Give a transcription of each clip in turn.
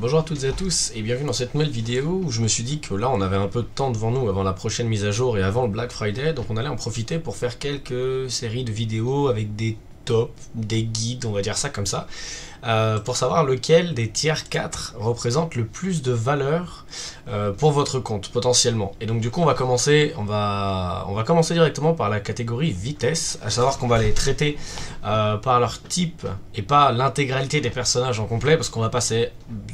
Bonjour à toutes et à tous et bienvenue dans cette nouvelle vidéo où je me suis dit que là on avait un peu de temps devant nous avant la prochaine mise à jour et avant le Black Friday, donc on allait en profiter pour faire quelques séries de vidéos avec des tops, des guides, on va dire ça comme ça, pour savoir lequel des tiers 4 représente le plus de valeur pour votre compte potentiellement. Et donc du coup on va commencer directement par la catégorie vitesse, à savoir qu'on va les traiter par leur type et pas l'intégralité des personnages en complet, parce qu'on va passer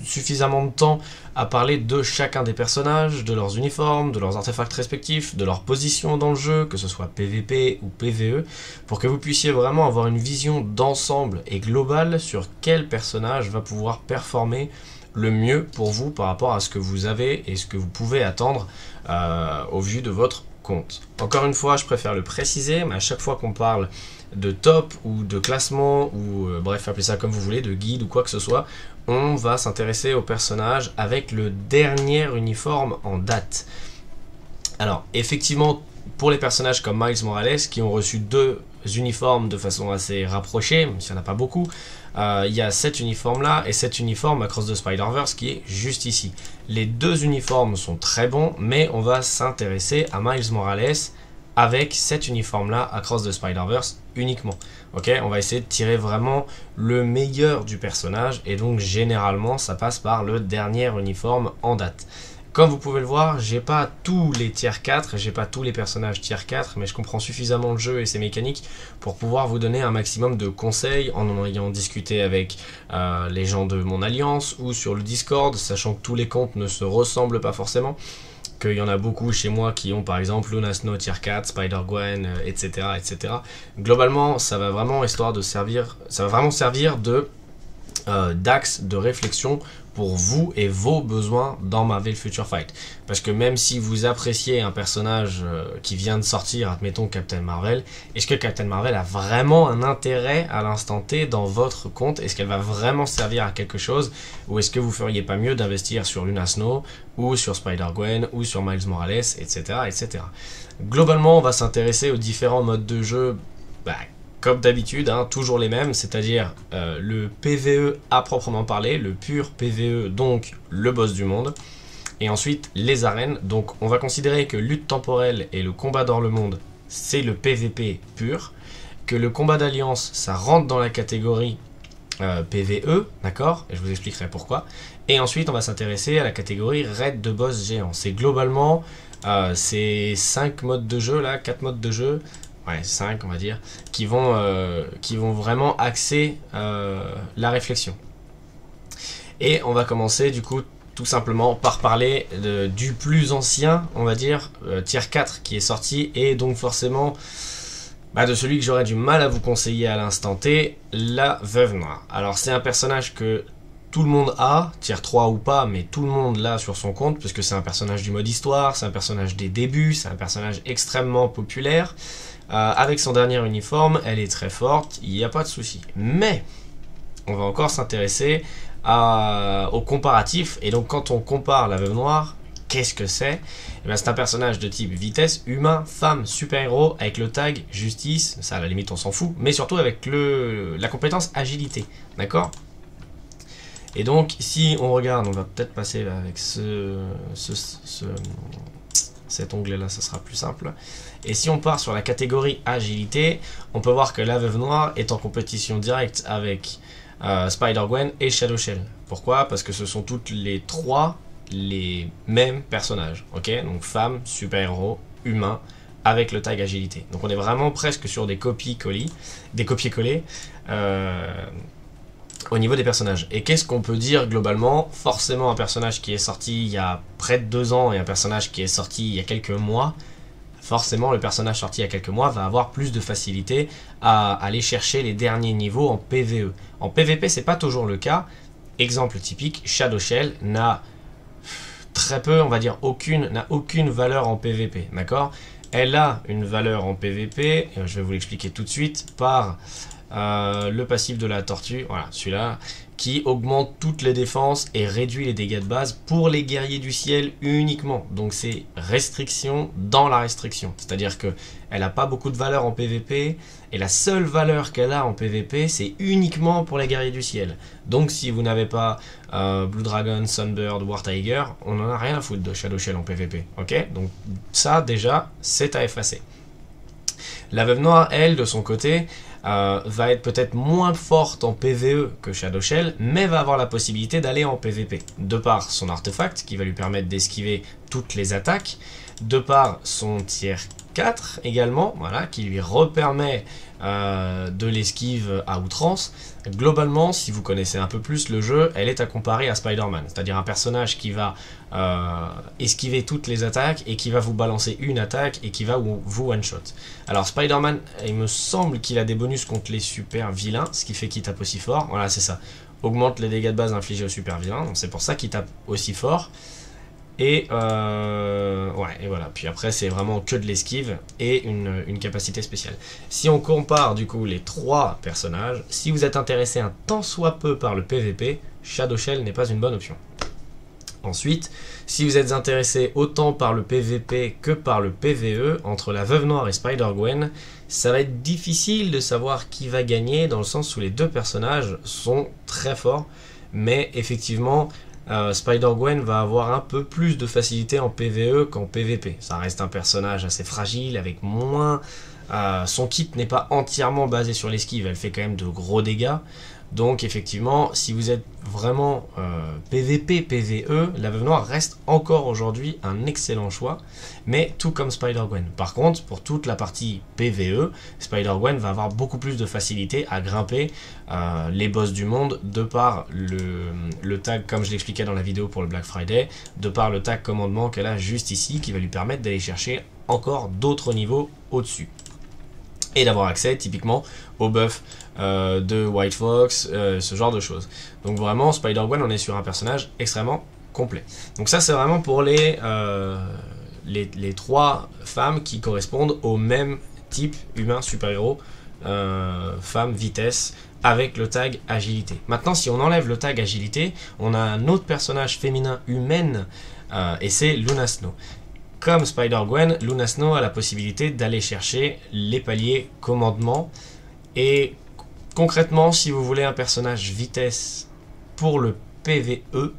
suffisamment de temps à parler de chacun des personnages, de leurs uniformes, de leurs artefacts respectifs, de leur position dans le jeu, que ce soit PVP ou PVE, pour que vous puissiez vraiment avoir une vision d'ensemble et globale sur quel personnage va pouvoir performer le mieux pour vous par rapport à ce que vous avez et ce que vous pouvez attendre au vu de votre compte. Encore une fois, je préfère le préciser, mais à chaque fois qu'on parle de top ou de classement ou bref, appelez ça comme vous voulez, de guide ou quoi que ce soit, on va s'intéresser au personnage avec le dernier uniforme en date. Alors effectivement, pour les personnages comme Miles Morales qui ont reçu deux uniformes de façon assez rapprochée, même s'il n'y en a pas beaucoup, il y a cet uniforme là et cet uniforme Across the Spider-Verse qui est juste ici. Les deux uniformes sont très bons, mais on va s'intéresser à Miles Morales avec cet uniforme là Across the Spider-Verse uniquement. Ok, on va essayer de tirer vraiment le meilleur du personnage et donc généralement ça passe par le dernier uniforme en date. Comme vous pouvez le voir, j'ai pas tous les tiers 4, j'ai pas tous les personnages tiers 4, mais je comprends suffisamment le jeu et ses mécaniques pour pouvoir vous donner un maximum de conseils en ayant discuté avec les gens de mon alliance ou sur le Discord, sachant que tous les comptes ne se ressemblent pas forcément, qu'il y en a beaucoup chez moi qui ont par exemple Luna Snow tier 4, Spider-Gwen, etc., etc. Globalement, ça va vraiment servir de d'axe de réflexion pour vous et vos besoins dans Marvel Future Fight. Parce que même si vous appréciez un personnage qui vient de sortir, admettons Captain Marvel, est-ce que Captain Marvel a vraiment un intérêt à l'instant T dans votre compte? Est-ce qu'elle va vraiment servir à quelque chose? Ou est-ce que vous feriez pas mieux d'investir sur Luna Snow, ou sur Spider-Gwen, ou sur Miles Morales, etc., etc. Globalement, on va s'intéresser aux différents modes de jeu, comme d'habitude, hein, toujours les mêmes, c'est-à-dire le PVE à proprement parler, le pur PVE, donc le boss du monde, et ensuite les arènes. Donc on va considérer que lutte temporelle et le combat dans le monde, c'est le PVP pur, que le combat d'alliance, ça rentre dans la catégorie PVE, d'accord, et je vous expliquerai pourquoi. Et ensuite on va s'intéresser à la catégorie raid de boss géant. C'est globalement ces 5 modes de jeu là, 4 modes de jeu, ouais, 5 on va dire, qui vont vraiment axer la réflexion. Et on va commencer du coup tout simplement par parler du plus ancien, on va dire, tier 4 qui est sorti, et donc forcément de celui que j'aurais du mal à vous conseiller à l'instant T, la Veuve Noire. Alors c'est un personnage que tout le monde a, tier 3 ou pas, mais tout le monde l'a sur son compte, puisque c'est un personnage du mode histoire, c'est un personnage des débuts, c'est un personnage extrêmement populaire. Avec son dernier uniforme, elle est très forte, il n'y a pas de souci. Mais on va encore s'intéresser au comparatif. Et donc quand on compare la Veuve Noire, qu'est-ce que c'est? C'est un personnage de type vitesse, humain, femme, super-héros, avec le tag justice, ça à la limite on s'en fout, mais surtout avec la compétence agilité, d'accord? Et donc si on regarde, on va peut-être passer avec cet onglet là, ça sera plus simple. Et si on part sur la catégorie agilité, on peut voir que la Veuve Noire est en compétition directe avec Spider-Gwen et Shadow Shell. Pourquoi? Parce que ce sont toutes les trois les mêmes personnages, ok? Donc femme, super-héros, humain, avec le tag agilité. Donc on est vraiment presque sur des copier-collés au niveau des personnages. Et qu'est-ce qu'on peut dire globalement? Forcément un personnage qui est sorti il y a près de 2 ans et un personnage qui est sorti il y a quelques mois, forcément le personnage sorti il y a quelques mois va avoir plus de facilité à aller chercher les derniers niveaux en PVE. En PVP c'est pas toujours le cas. Exemple typique, Shadow Shell n'a très peu, on va dire n'a aucune valeur en PVP, d'accord? Elle a une valeur en PVP, et je vais vous l'expliquer tout de suite, par le passif de la tortue, voilà, celui-là, qui augmente toutes les défenses et réduit les dégâts de base pour les guerriers du ciel uniquement. Donc c'est restriction dans la restriction. C'est-à-dire qu'elle n'a pas beaucoup de valeur en PvP, et la seule valeur qu'elle a en PvP, c'est uniquement pour les guerriers du ciel. Donc si vous n'avez pas Blue Dragon, Sunbird, War Tiger, on n'en a rien à foutre de Shadow Shell en PvP. Ok, donc ça déjà, c'est à effacer. La Veuve Noire, elle, de son côté, va être peut-être moins forte en PvE que Shadow Shell, mais va avoir la possibilité d'aller en PvP, de par son artefact qui va lui permettre d'esquiver toutes les attaques, de par son tier 4 également, voilà, qui lui repermet de l'esquive à outrance. Globalement, si vous connaissez un peu plus le jeu, elle est à comparer à Spider-Man, c'est-à-dire un personnage qui va esquiver toutes les attaques et qui va vous balancer une attaque et qui va vous one-shot. Alors Spider-Man, il me semble qu'il a des bonus contre les super vilains, ce qui fait qu'il tape aussi fort. Voilà, c'est ça. Augmente les dégâts de base infligés aux super vilains, donc c'est pour ça qu'il tape aussi fort. Et ouais, et voilà. Puis après, c'est vraiment que de l'esquive et une capacité spéciale. Si on compare du coup les trois personnages, si vous êtes intéressé un tant soit peu par le PvP, Shadow Shell n'est pas une bonne option. Ensuite, si vous êtes intéressé autant par le PvP que par le PvE, entre la Veuve Noire et Spider-Gwen, ça va être difficile de savoir qui va gagner, dans le sens où les deux personnages sont très forts, mais effectivement, Spider-Gwen va avoir un peu plus de facilité en PvE qu'en PvP. Ça reste un personnage assez fragile, avec moins... son kit n'est pas entièrement basé sur l'esquive, elle fait quand même de gros dégâts. Donc effectivement, si vous êtes vraiment PvP, PvE, la Veuve Noire reste encore aujourd'hui un excellent choix, mais tout comme Spider-Gwen. Par contre, pour toute la partie PvE, Spider-Gwen va avoir beaucoup plus de facilité à grimper les boss du monde, de par le tag, comme je l'expliquais dans la vidéo pour le Black Friday, de par le tag commandement qu'elle a juste ici, qui va lui permettre d'aller chercher encore d'autres niveaux au-dessus. Et d'avoir accès typiquement au buff de White Fox, ce genre de choses. Donc vraiment, Spider-Gwen, on est sur un personnage extrêmement complet. Donc ça, c'est vraiment pour les trois femmes qui correspondent au même type humain super-héros, femme, vitesse, avec le tag agilité. Maintenant, si on enlève le tag agilité, on a un autre personnage féminin humaine, et c'est Luna Snow. Comme Spider-Gwen, Luna Snow a la possibilité d'aller chercher les paliers commandement. Et concrètement, si vous voulez un personnage vitesse pour le PvE,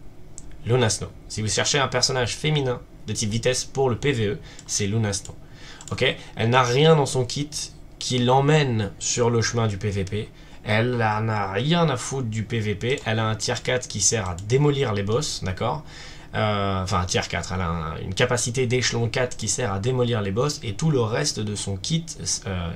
Luna Snow. Si vous cherchez un personnage féminin de type vitesse pour le PvE, c'est Luna Snow. Ok, elle n'a rien dans son kit qui l'emmène sur le chemin du PvP. Elle n'a rien à foutre du PvP. Elle a un tier 4 qui sert à démolir les boss, d'accord ? Enfin, un tier 4, elle a une capacité d'échelon 4 qui sert à démolir les boss, et tout le reste de son kit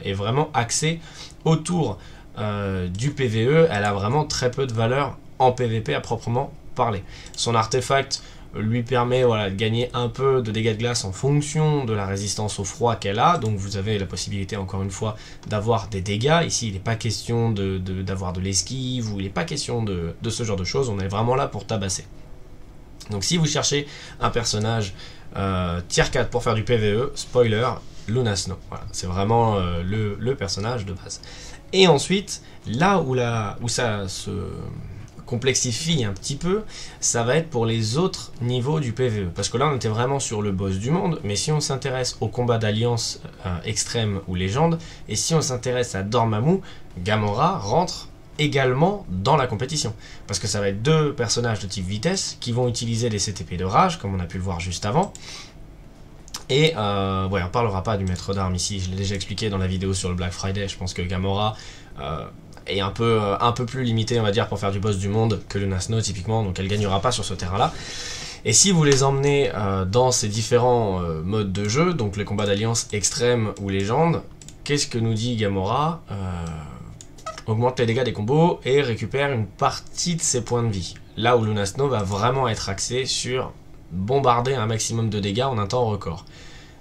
est vraiment axé autour du PvE. Elle a vraiment très peu de valeur en PvP à proprement parler. Son artefact lui permet, voilà, de gagner un peu de dégâts de glace en fonction de la résistance au froid qu'elle a, donc vous avez la possibilité encore une fois d'avoir des dégâts. Ici il n'est pas question d'avoir de l'esquive, ou il n'est pas question de ce genre de choses, on est vraiment là pour tabasser. Donc si vous cherchez un personnage tier 4 pour faire du PvE, spoiler, Luna Snow. Voilà, c'est vraiment le personnage de base. Et ensuite, là où ça se complexifie un petit peu, ça va être pour les autres niveaux du PvE. Parce que là, on était vraiment sur le boss du monde, mais si on s'intéresse au combat d'alliance extrême ou légende, et si on s'intéresse à Dormammu, Gamora rentre également dans la compétition, parce que ça va être deux personnages de type vitesse qui vont utiliser des CTP de rage, comme on a pu le voir juste avant. Et ouais, on parlera pas du maître d'armes ici, je l'ai déjà expliqué dans la vidéo sur le Black Friday. Je pense que Gamora est un peu plus limité, on va dire, pour faire du boss du monde que Luna Snow typiquement, donc elle gagnera pas sur ce terrain là. Et si vous les emmenez dans ces différents modes de jeu, donc les combats d'alliance extrême ou légende, qu'est-ce que nous dit Gamora? Augmente les dégâts des combos et récupère une partie de ses points de vie. Là où Luna Snow va vraiment être axé sur bombarder un maximum de dégâts en un temps record.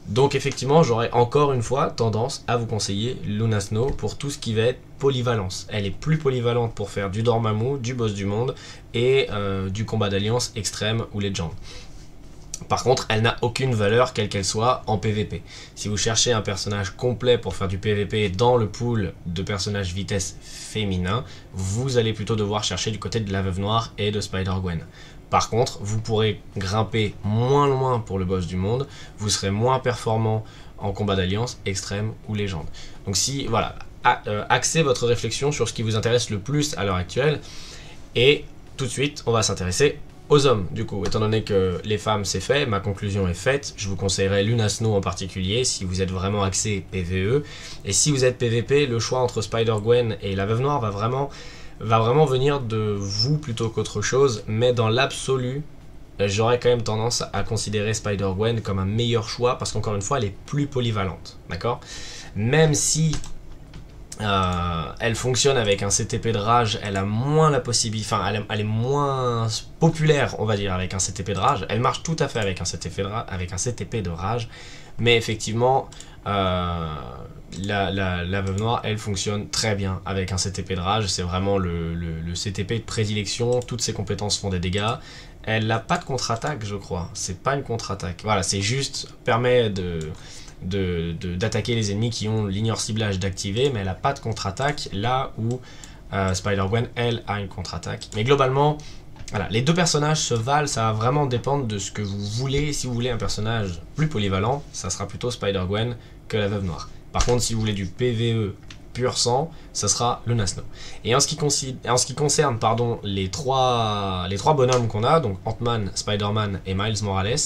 Donc effectivement, j'aurais encore une fois tendance à vous conseiller Luna Snow pour tout ce qui va être polyvalence. Elle est plus polyvalente pour faire du Dormammu, du boss du monde et du combat d'alliance extrême ou legend. Par contre, elle n'a aucune valeur, quelle qu'elle soit, en PvP. Si vous cherchez un personnage complet pour faire du PvP dans le pool de personnages vitesse féminin, vous allez plutôt devoir chercher du côté de la Veuve Noire et de Spider-Gwen. Par contre, vous pourrez grimper moins loin pour le boss du monde, vous serez moins performant en combat d'alliance, extrême ou légende. Donc si, voilà, axez votre réflexion sur ce qui vous intéresse le plus à l'heure actuelle, et tout de suite, on va s'intéresser aux hommes, du coup, étant donné que les femmes c'est fait, ma conclusion est faite, je vous conseillerais Luna Snow en particulier, si vous êtes vraiment axé PvE, et si vous êtes PvP, le choix entre Spider-Gwen et la Veuve Noire va vraiment venir de vous plutôt qu'autre chose, mais dans l'absolu, j'aurais quand même tendance à considérer Spider-Gwen comme un meilleur choix, parce qu'encore une fois, elle est plus polyvalente, d'accord? Même si elle fonctionne avec un CTP de rage, elle a moins la possibilité, enfin elle est moins populaire on va dire avec un CTP de rage, elle marche tout à fait avec un CTP de rage, mais effectivement la Veuve Noire elle fonctionne très bien avec un CTP de rage, c'est vraiment le CTP de prédilection, toutes ses compétences font des dégâts, elle n'a pas de contre-attaque je crois, c'est pas une contre-attaque, voilà c'est juste, permet d'attaquer les ennemis qui ont l'ignore ciblage d'activer, mais elle n'a pas de contre-attaque, là où Spider-Gwen, elle, a une contre-attaque. Mais globalement, voilà, les deux personnages se valent, ça va vraiment dépendre de ce que vous voulez. Si vous voulez un personnage plus polyvalent, ça sera plutôt Spider-Gwen que la Veuve Noire. Par contre, si vous voulez du PvE pur sang, ça sera Luna Snow. Et en ce qui concerne pardon, les trois bonhommes qu'on a, donc Ant-Man, Spider-Man et Miles Morales,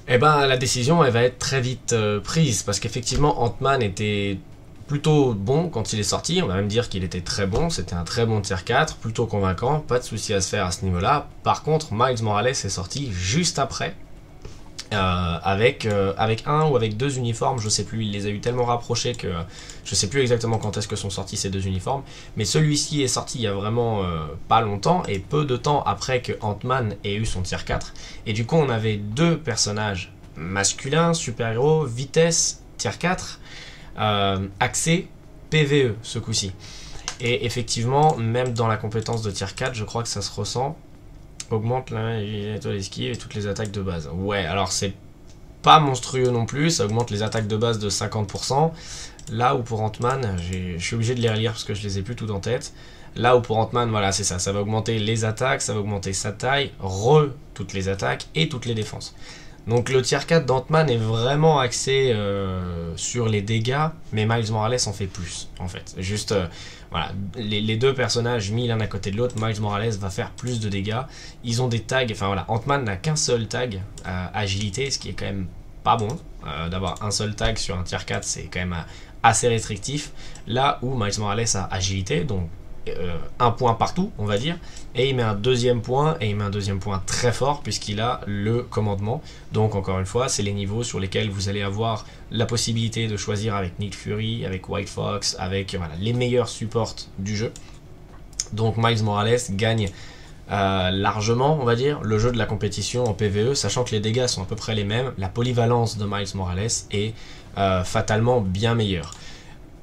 eh ben la décision elle va être très vite prise, parce qu'effectivement Ant-Man était plutôt bon quand il est sorti, on va même dire qu'il était très bon, c'était un très bon tier 4, plutôt convaincant, pas de souci à se faire à ce niveau là. Par contre Miles Morales est sorti juste après, avec un ou avec deux uniformes, je sais plus, il les a eu tellement rapprochés que je sais plus exactement quand est-ce que sont sortis ces deux uniformes, mais celui-ci est sorti il y a vraiment pas longtemps, et peu de temps après que Ant-Man ait eu son tier 4, et du coup on avait deux personnages masculins, super-héros, vitesse, tier 4, axés PvE ce coup-ci. Et effectivement, même dans la compétence de tier 4, je crois que ça se ressent. Augmente l'esquive et toutes les attaques de base. Ouais, alors c'est pas monstrueux non plus, ça augmente les attaques de base de 50%. Là où pour Ant-Man, je suis obligé de les relire parce que je les ai plus tout en tête. Là où pour Ant-Man, voilà, c'est ça, ça va augmenter les attaques, ça va augmenter sa taille, toutes les attaques et toutes les défenses. Donc le tier 4 d'Ant-Man est vraiment axé sur les dégâts, mais Miles Morales en fait plus, en fait. Juste, voilà, les deux personnages mis l'un à côté de l'autre, Miles Morales va faire plus de dégâts. Ils ont des tags, enfin voilà, Ant-Man n'a qu'un seul tag, agilité, ce qui est quand même pas bon. D'avoir un seul tag sur un tier 4, c'est quand même assez restrictif. Là où Miles Morales a agilité, donc un point partout on va dire, et il met un deuxième point, et il met un deuxième point très fort puisqu'il a le commandement. Donc encore une fois c'est les niveaux sur lesquels vous allez avoir la possibilité de choisir avec Nick Fury, avec White Fox, avec voilà, les meilleurs supports du jeu. Donc Miles Morales gagne largement on va dire le jeu de la compétition en PvE, sachant que les dégâts sont à peu près les mêmes, la polyvalence de Miles Morales est fatalement bien meilleure.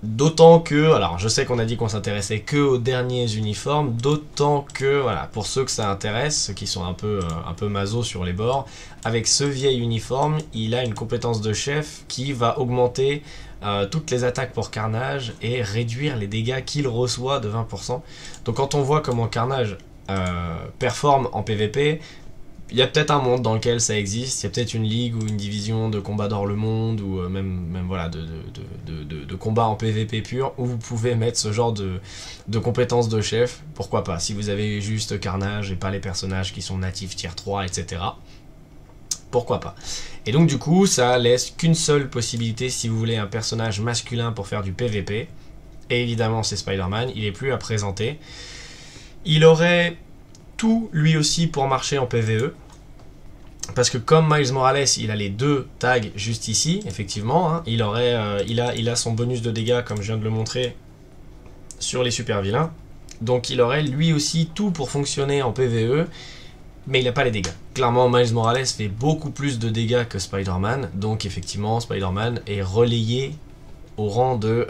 D'autant que, alors je sais qu'on a dit qu'on s'intéressait que aux derniers uniformes, d'autant que, voilà, pour ceux que ça intéresse, ceux qui sont un peu maso sur les bords, avec ce vieil uniforme, il a une compétence de chef qui va augmenter toutes les attaques pour Carnage et réduire les dégâts qu'il reçoit de 20%. Donc quand on voit comment Carnage performe en PvP, il y a peut-être un monde dans lequel ça existe, il y a peut-être une ligue ou une division de combat dans le monde, ou même voilà, de combat en PvP pur, où vous pouvez mettre ce genre de compétences de chef, pourquoi pas, si vous avez juste Carnage et pas les personnages qui sont natifs tier 3, etc. Pourquoi pas. Et donc du coup, ça laisse qu'une seule possibilité si vous voulez un personnage masculin pour faire du PvP, et évidemment c'est Spider-Man, il est plus à présenter. Il aurait tout lui aussi pour marcher en PvE, parce que comme Miles Morales il a les deux tags juste ici, effectivement, hein, il a son bonus de dégâts comme je viens de le montrer sur les super vilains, donc il aurait lui aussi tout pour fonctionner en PvE, mais il n'a pas les dégâts. Clairement Miles Morales fait beaucoup plus de dégâts que Spider-Man, donc effectivement Spider-Man est relayé au rang de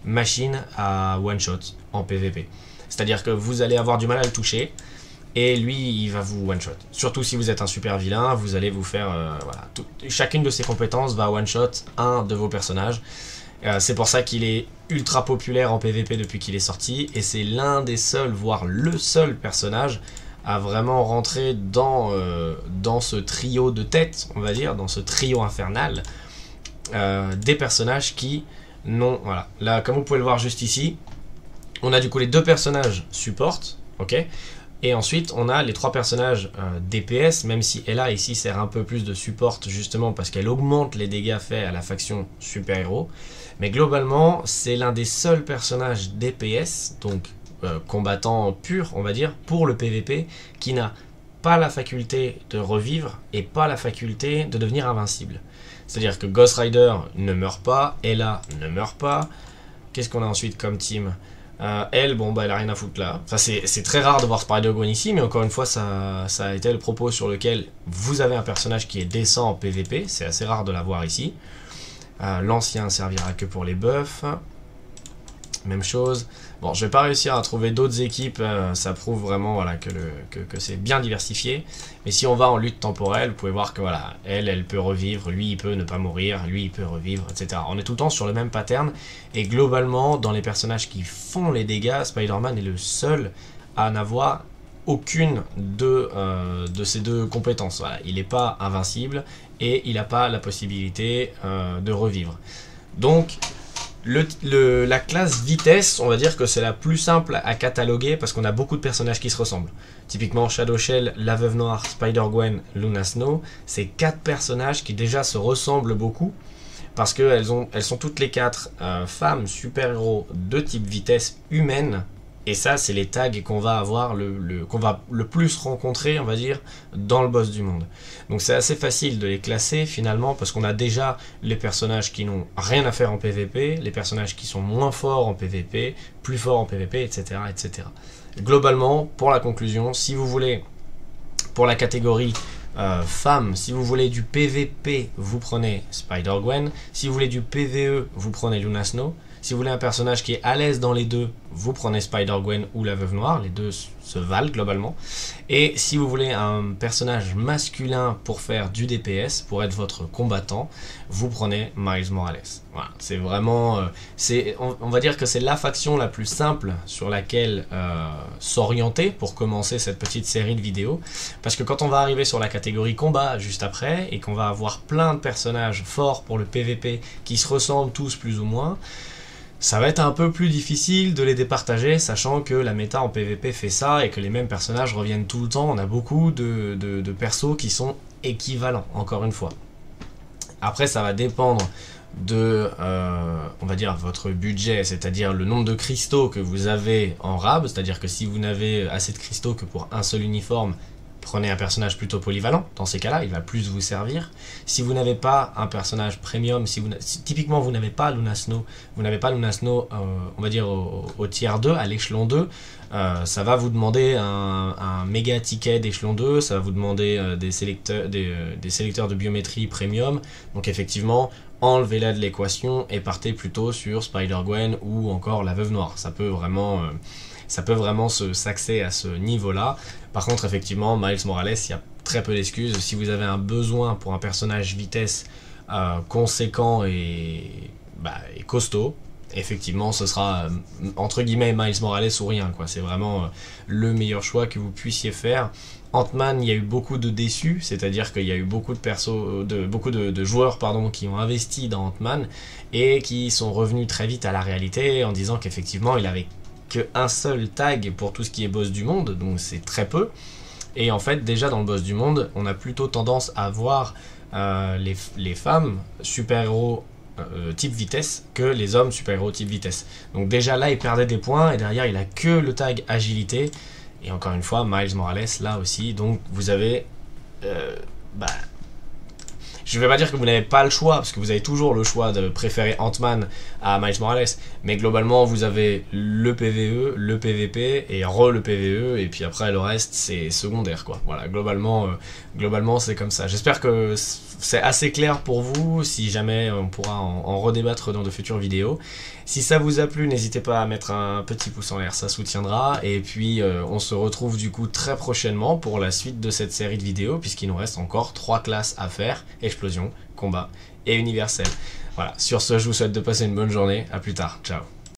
machine à one shot en PvP. C'est à dire que vous allez avoir du mal à le toucher, et lui il va vous one shot. Surtout si vous êtes un super vilain, vous allez vous faire voilà, chacune de ses compétences va one shot un de vos personnages. C'est pour ça qu'il est ultra populaire en PvP depuis qu'il est sorti, et c'est l'un des seuls, voire le seul personnage à vraiment rentrer dans ce trio de tête, on va dire, dans ce trio infernal des personnages qui n'ont... Voilà, là comme vous pouvez le voir juste ici, on a du coup les 2 personnages support, ok, et ensuite on a les 3 personnages DPS, même si Ella ici sert un peu plus de support justement parce qu'elle augmente les dégâts faits à la faction super-héros. Mais globalement, c'est l'un des seuls personnages DPS, donc combattant pur, on va dire, pour le PVP, qui n'a pas la faculté de revivre et pas la faculté de devenir invincible. C'est-à-dire que Ghost Rider ne meurt pas, Ella ne meurt pas. Qu'est-ce qu'on a ensuite comme team ? Elle, bon, bah, elle a rien à foutre là. Enfin, c'est très rare de voir Spider-Gwen ici, mais encore une fois, ça a été le propos sur lequel vous avez un personnage qui est décent en PVP. C'est assez rare de l'avoir ici. L'ancien servira que pour les buffs. Même chose. Bon, je vais pas réussir à trouver d'autres équipes, ça prouve vraiment voilà, que c'est bien diversifié. Mais si on va en lutte temporelle, vous pouvez voir que voilà, elle peut revivre, lui il peut ne pas mourir, lui il peut revivre, etc. On est tout le temps sur le même pattern. Et globalement, dans les personnages qui font les dégâts, Spider-Man est le seul à n'avoir aucune de ces 2 compétences. Voilà, il n'est pas invincible et il n'a pas la possibilité de revivre. Donc, la classe vitesse, on va dire que c'est la plus simple à cataloguer parce qu'on a beaucoup de personnages qui se ressemblent. Typiquement Shadow Shell, la Veuve Noire, Spider-Gwen, Luna Snow, c'est 4 personnages qui déjà se ressemblent beaucoup parce qu'elles sont toutes les 4 femmes super-héros de type vitesse humaine. Et ça, c'est les tags qu'on va avoir, qu'on va le plus rencontrer, on va dire, dans le boss du monde. Donc c'est assez facile de les classer finalement, parce qu'on a déjà les personnages qui n'ont rien à faire en PvP, les personnages qui sont moins forts en PvP, plus forts en PvP, etc. etc. Globalement, pour la conclusion, si vous voulez, pour la catégorie femmes, si vous voulez du PvP, vous prenez Spider-Gwen. Si vous voulez du PvE, vous prenez Luna Snow. Si vous voulez un personnage qui est à l'aise dans les 2, vous prenez Spider-Gwen ou la Veuve Noire, les 2 se valent globalement. Et si vous voulez un personnage masculin pour faire du DPS, pour être votre combattant, vous prenez Miles Morales. Voilà, c'est vraiment... on va dire que c'est la faction la plus simple sur laquelle s'orienter pour commencer cette petite série de vidéos. Parce que quand on va arriver sur la catégorie combat juste après, et qu'on va avoir plein de personnages forts pour le PVP qui se ressemblent tous plus ou moins, ça va être un peu plus difficile de les départager, sachant que la méta en PvP fait ça et que les mêmes personnages reviennent tout le temps. On a beaucoup de persos qui sont équivalents, encore une fois. Après, ça va dépendre de, on va dire, votre budget, c'est-à-dire le nombre de cristaux que vous avez en rab, c'est-à-dire que si vous n'avez assez de cristaux que pour un seul uniforme, prenez un personnage plutôt polyvalent, dans ces cas-là, il va plus vous servir. Si vous n'avez pas un personnage premium, si typiquement vous n'avez pas Luna Snow, on va dire au tier 2, à l'échelon 2, ça va vous demander un méga ticket d'échelon 2, ça va vous demander des sélecteurs de biométrie premium, donc effectivement, enlevez-la de l'équation et partez plutôt sur Spider-Gwen ou encore la Veuve Noire. Ça peut vraiment s'axer à ce niveau-là. Par contre, effectivement, Miles Morales, il y a très peu d'excuses. Si vous avez un besoin pour un personnage vitesse conséquent et costaud, effectivement, ce sera entre guillemets Miles Morales ou rien, quoi. C'est vraiment le meilleur choix que vous puissiez faire. Ant-Man, il y a eu beaucoup de déçus, c'est-à-dire qu'il y a eu beaucoup de joueurs qui ont investi dans Ant-Man et qui sont revenus très vite à la réalité en disant qu'effectivement, il avait qu'un seul tag pour tout ce qui est boss du monde, donc c'est très peu. Et en fait, déjà dans le boss du monde, on a plutôt tendance à voir les femmes super-héros type vitesse que les hommes super-héros type vitesse. Donc déjà là, il perdait des points et derrière, il a que le tag agilité. Et encore une fois, Miles Morales là aussi. Donc vous avez Je vais pas dire que vous n'avez pas le choix, parce que vous avez toujours le choix de préférer Ant-Man à Miles Morales, mais globalement vous avez le PvE, le PvP et le PvE, et puis après le reste c'est secondaire quoi. Voilà, globalement c'est comme ça. J'espère que c'est assez clair pour vous, si jamais on pourra en redébattre dans de futures vidéos. Si ça vous a plu, n'hésitez pas à mettre un petit pouce en l'air, ça soutiendra. Et puis on se retrouve du coup très prochainement pour la suite de cette série de vidéos, puisqu'il nous reste encore 3 classes à faire: explosion, combat et universel. Voilà, sur ce je vous souhaite de passer une bonne journée, à plus tard, ciao.